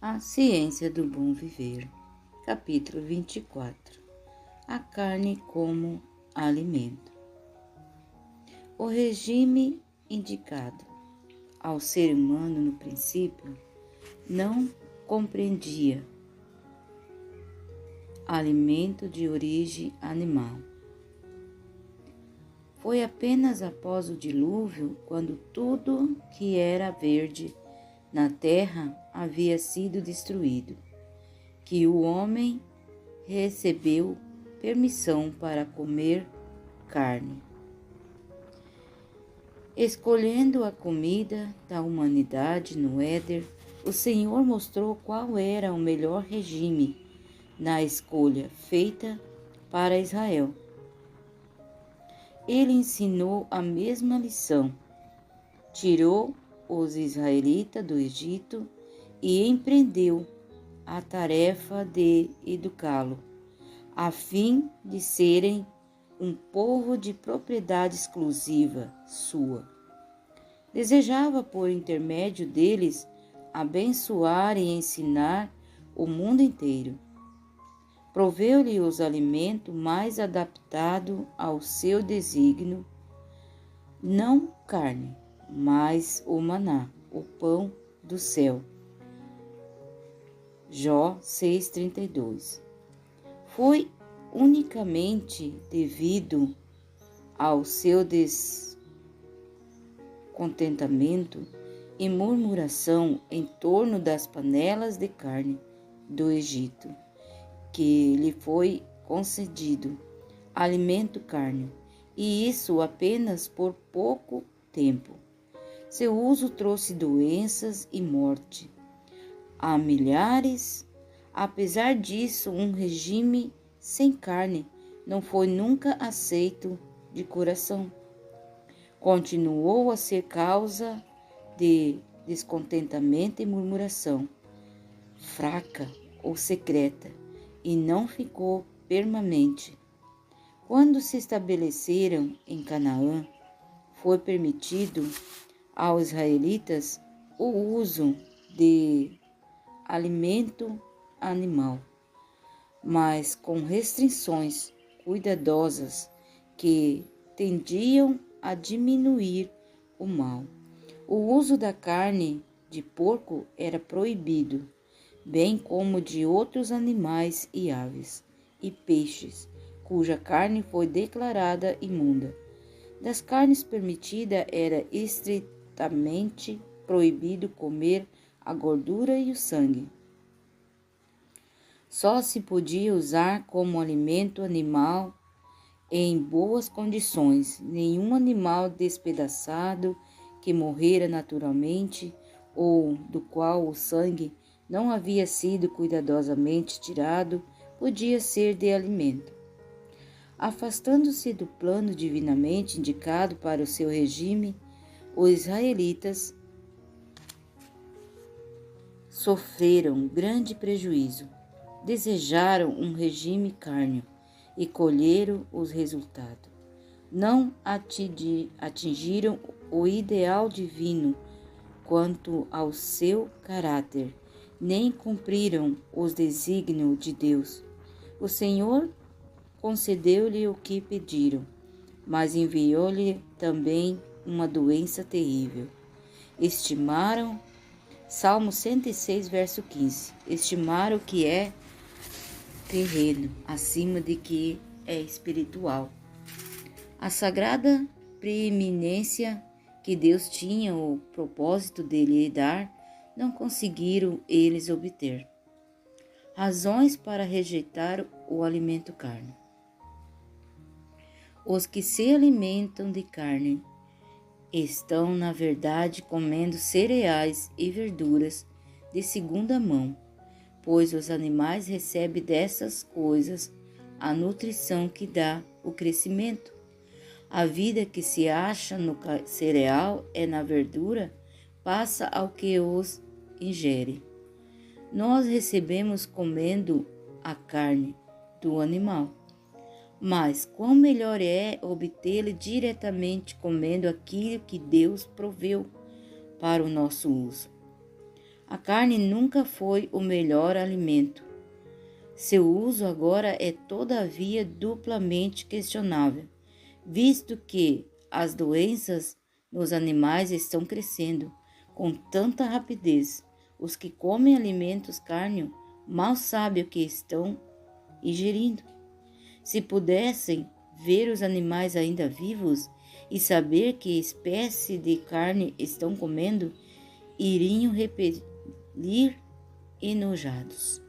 A ciência do bom viver. Capítulo 24. A carne como alimento. O regime indicado ao ser humano no princípio não compreendia alimento de origem animal. Foi apenas após o dilúvio, quando tudo que era verde na terra havia sido destruído, que o homem recebeu permissão para comer carne. Escolhendo a comida da humanidade no Éden, o Senhor mostrou qual era o melhor regime na escolha feita para Israel. Ele ensinou a mesma lição, tirou os israelitas do Egito e empreendeu a tarefa de educá-lo, a fim de serem um povo de propriedade exclusiva sua. Desejava, por intermédio deles, abençoar e ensinar o mundo inteiro. Proveu-lhe os alimentos mais adaptados ao seu desígnio, não carne, mas o maná, o pão do céu. Jó 6,32. Foi unicamente devido ao seu descontentamento e murmuração em torno das panelas de carne do Egito que lhe foi concedido alimento carne, e isso apenas por pouco tempo. Seu uso trouxe doenças e morte a milhares. Apesar disso, um regime sem carne não foi nunca aceito de coração. Continuou a ser causa de descontentamento e murmuração, fraca ou secreta, e não ficou permanente. Quando se estabeleceram em Canaã, foi permitido aos israelitas o uso de alimento animal, mas com restrições cuidadosas que tendiam a diminuir o mal. O uso da carne de porco era proibido, bem como de outros animais e aves e peixes, cuja carne foi declarada imunda. Das carnes permitidas era estritamente proibido comer a gordura e o sangue. Só se podia usar como alimento animal em boas condições. Nenhum animal despedaçado que morrera naturalmente ou do qual o sangue não havia sido cuidadosamente tirado podia ser de alimento. Afastando-se do plano divinamente indicado para o seu regime, os israelitas sofreram grande prejuízo. Desejaram um regime cárneo e colheram os resultados. Não atingiram o ideal divino quanto ao seu caráter, nem cumpriram os desígnios de Deus. O Senhor concedeu-lhe o que pediram, mas enviou-lhe também uma doença terrível. Estimaram, Salmo 106, verso 15, estimaram o que é terreno, acima de que é espiritual. A sagrada preeminência que Deus tinha o propósito de lhe dar, não conseguiram eles obter. Razões para rejeitar o alimento carne. Os que se alimentam de carne estão, na verdade, comendo cereais e verduras de segunda mão, pois os animais recebem dessas coisas a nutrição que dá o crescimento. A vida que se acha no cereal e na verdura passa ao que os ingere. Nós recebemos comendo a carne do animal, mas quão melhor é obtê-la diretamente comendo aquilo que Deus proveu para o nosso uso. A carne nunca foi o melhor alimento. Seu uso agora é, todavia, duplamente questionável, visto que as doenças nos animais estão crescendo com tanta rapidez. Os que comem alimentos carne mal sabem o que estão ingerindo. Se pudessem ver os animais ainda vivos e saber que espécie de carne estão comendo, iriam repelir enojados.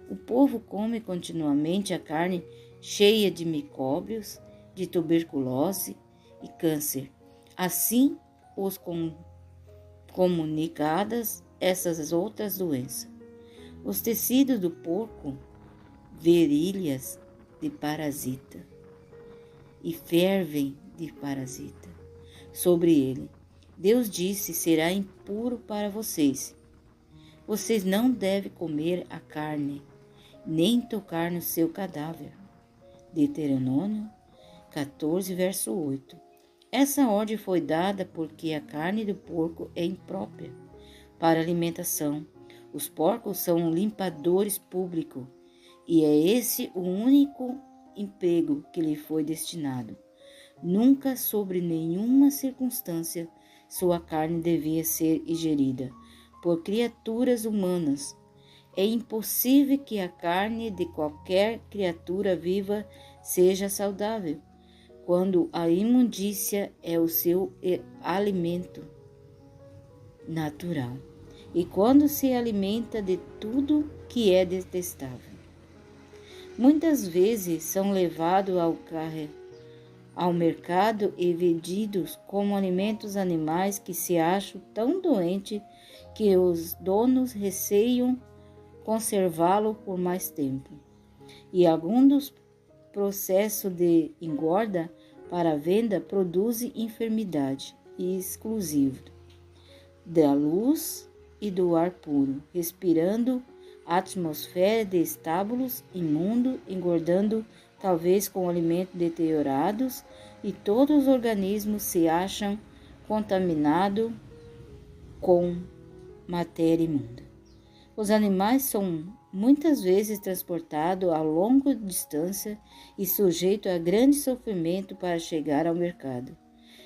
O povo come continuamente a carne cheia de micróbios, de tuberculose e câncer. Assim, os comunicadas essas outras doenças. Os tecidos do porco, virilhas de parasita, e fervem de parasita sobre ele. Deus disse: será impuro para vocês. Vocês não devem comer a carne, nem tocar no seu cadáver. Deuteronômio 14, verso 8. Essa ordem foi dada porque a carne do porco é imprópria para alimentação. Os porcos são limpadores públicos, e é esse o único emprego que lhe foi destinado. Nunca, sob nenhuma circunstância, sua carne devia ser ingerida por criaturas humanas. É impossível que a carne de qualquer criatura viva seja saudável, quando a imundícia é o seu alimento natural, e quando se alimenta de tudo que é detestável. Muitas vezes são levados ao mercado e vendidos como alimentos animais que se acham tão doentes que os donos receiam conservá-lo por mais tempo. E alguns dos processos de engorda para venda produzem enfermidade exclusiva da luz e do ar puro, respirando a atmosfera de estábulos imundos, engordando talvez com alimentos deteriorados, e todos os organismos se acham contaminados com matéria imunda. Os animais são muitas vezes transportados a longa distância e sujeitos a grande sofrimento para chegar ao mercado,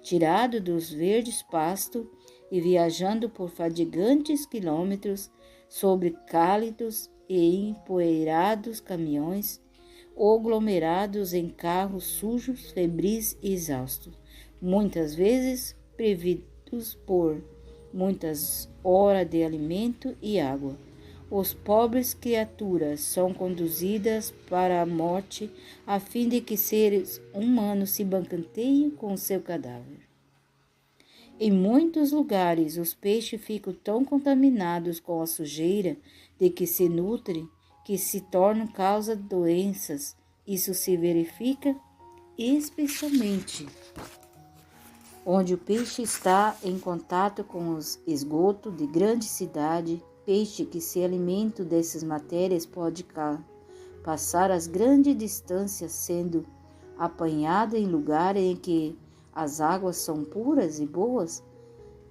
tirados dos verdes pastos e viajando por fadigantes quilômetros sobre cálidos e empoeirados caminhões, ou aglomerados em carros sujos, febris e exaustos, muitas vezes previdos por muitas horas de alimento e água. Os pobres criaturas são conduzidas para a morte a fim de que seres humanos se banqueteiem com seu cadáver. Em muitos lugares, os peixes ficam tão contaminados com a sujeira de que se nutrem que se tornam causa de doenças. Isso se verifica especialmente onde o peixe está em contato com os esgotos de grande cidade. Peixe que se alimenta dessas matérias pode passar as grandes distâncias, sendo apanhado em lugares em que as águas são puras e boas,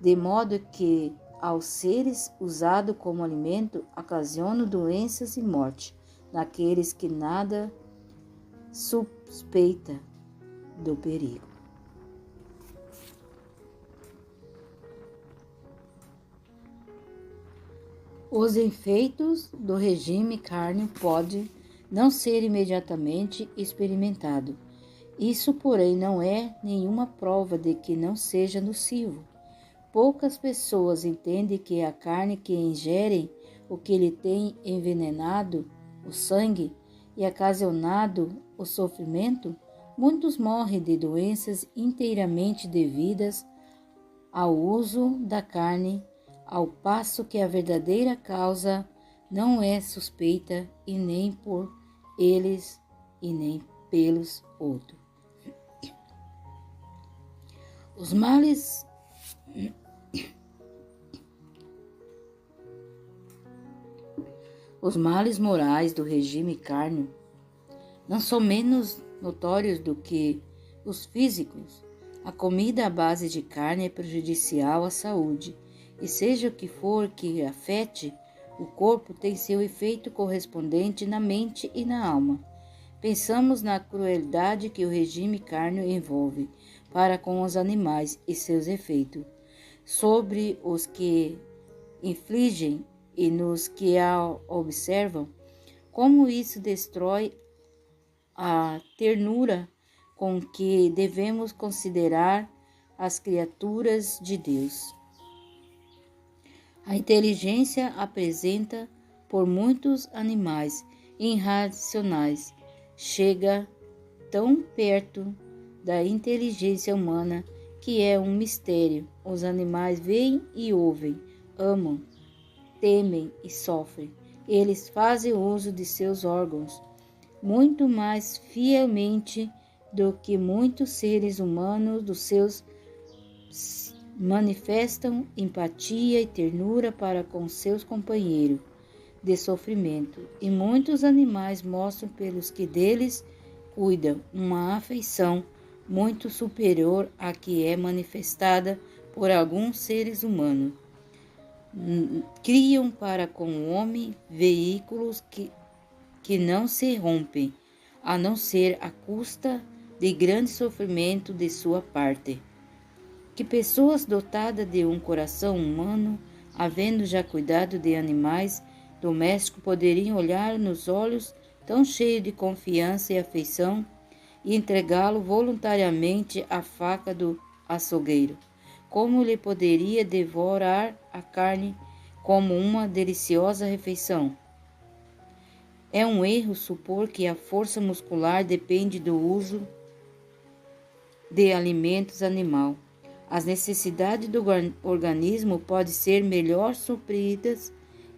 de modo que, ao seres usado como alimento, ocasiona doenças e morte naqueles que nada suspeita do perigo. Os efeitos do regime carne podem não ser imediatamente experimentados. Isso, porém, não é nenhuma prova de que não seja nocivo. Poucas pessoas entendem que a carne que ingerem, o que lhe tem envenenado o sangue e ocasionado o sofrimento, muitos morrem de doenças inteiramente devidas ao uso da carne, ao passo que a verdadeira causa não é suspeita e nem por eles e nem pelos outros. Os males morais do regime carne não são menos notórios do que os físicos. A comida à base de carne é prejudicial à saúde e seja o que for que afete o corpo, tem seu efeito correspondente na mente e na alma. Pensamos na crueldade que o regime carnívoro envolve para com os animais e seus efeitos sobre os que infligem e nos que a observam, como isso destrói a ternura com que devemos considerar as criaturas de Deus. A inteligência apresenta por muitos animais irracionais chega tão perto da inteligência humana que é um mistério. Os animais veem e ouvem, amam, temem e sofrem. Eles fazem uso de seus órgãos muito mais fielmente do que muitos seres humanos dos seus manifestam empatia e ternura para com seus companheiros de sofrimento, e muitos animais mostram pelos que deles cuidam uma afeição muito superior à que é manifestada por alguns seres humanos. Criam para com o homem veículos que não se rompem, a não ser à custa de grande sofrimento de sua parte. Que pessoas dotadas de um coração humano, havendo já cuidado de animais domésticos, poderiam olhar nos olhos tão cheios de confiança e afeição e entregá-lo voluntariamente à faca do açougueiro? Como lhe poderia devorar a carne como uma deliciosa refeição? É um erro supor que a força muscular depende do uso de alimentos animal. As necessidades do organismo podem ser melhor supridas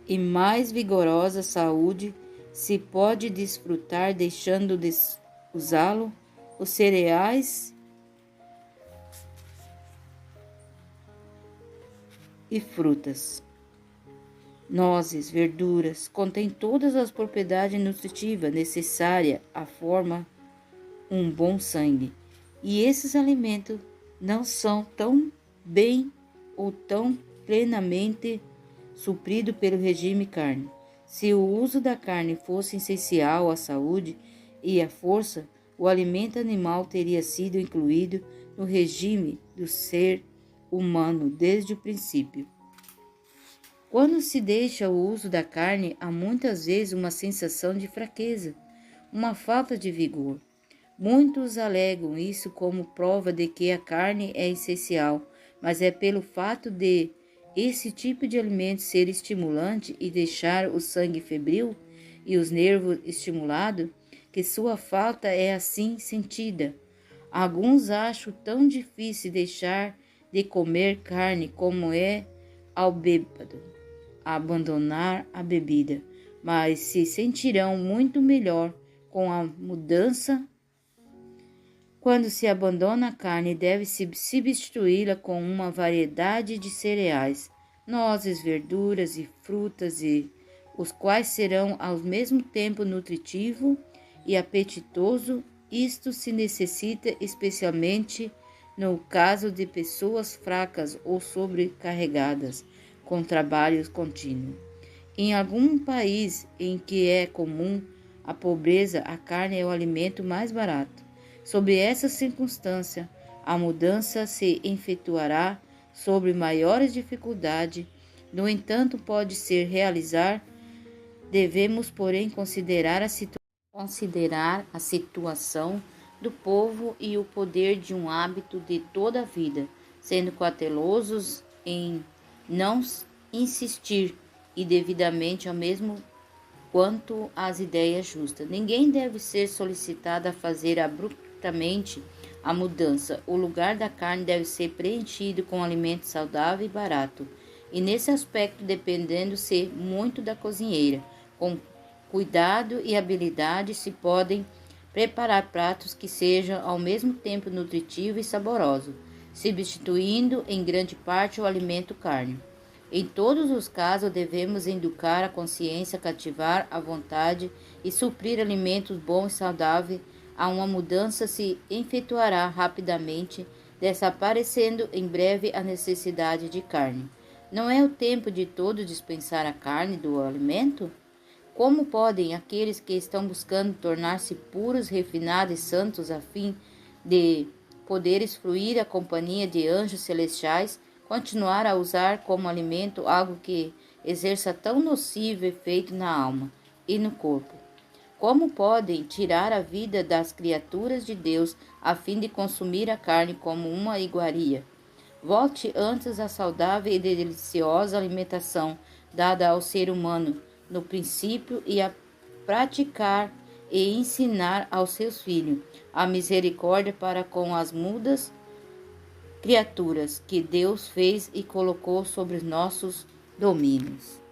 e mais vigorosa saúde se pode desfrutar deixando de usá-lo os cereais e frutas. Nozes, verduras, contêm todas as propriedades nutritivas necessárias a formar um bom sangue. E esses alimentos não são tão bem ou tão plenamente supridos pelo regime carne. Se o uso da carne fosse essencial à saúde e à força, o alimento animal teria sido incluído no regime do ser humano desde o princípio. Quando se deixa o uso da carne, há muitas vezes uma sensação de fraqueza, uma falta de vigor. Muitos alegam isso como prova de que a carne é essencial, mas é pelo fato de esse tipo de alimento ser estimulante e deixar o sangue febril e os nervos estimulados, que sua falta é assim sentida. Alguns acham tão difícil deixar de comer carne como é ao bêbado abandonar a bebida, mas se sentirão muito melhor com a mudança. Quando se abandona a carne, deve-se substituí-la com uma variedade de cereais, nozes, verduras e frutas, e os quais serão ao mesmo tempo nutritivo e apetitoso. Isto se necessita especialmente no caso de pessoas fracas ou sobrecarregadas com trabalhos contínuos. Em algum país em que é comum a pobreza, a carne é o alimento mais barato. Sob essa circunstância, a mudança se efetuará sobre maiores dificuldades. No entanto, pode ser realizar. Devemos, porém, considerar a situação do povo e o poder de um hábito de toda a vida, sendo cautelosos em não insistir e devidamente ao mesmo quanto às ideias justas. Ninguém deve ser solicitado a fazer abruptamente a mudança. O lugar da carne deve ser preenchido com alimento saudável e barato, e nesse aspecto dependendo-se muito da cozinheira. Com cuidado e habilidade se podem preparar pratos que sejam ao mesmo tempo nutritivos e saborosos, substituindo em grande parte o alimento carne. Em todos os casos, devemos educar a consciência, cativar a vontade e suprir alimentos bons e saudáveis. A uma mudança se efetuará rapidamente, desaparecendo em breve a necessidade de carne. Não é o tempo de todo dispensar a carne do alimento? Como podem aqueles que estão buscando tornar-se puros, refinados e santos a fim de poderes fruir a companhia de anjos celestiais, continuar a usar como alimento algo que exerça tão nocivo efeito na alma e no corpo? Como podem tirar a vida das criaturas de Deus a fim de consumir a carne como uma iguaria? Volte antes à saudável e deliciosa alimentação dada ao ser humano no princípio e a praticar e ensinar aos seus filhos a misericórdia para com as mudas criaturas que Deus fez e colocou sobre os nossos domínios.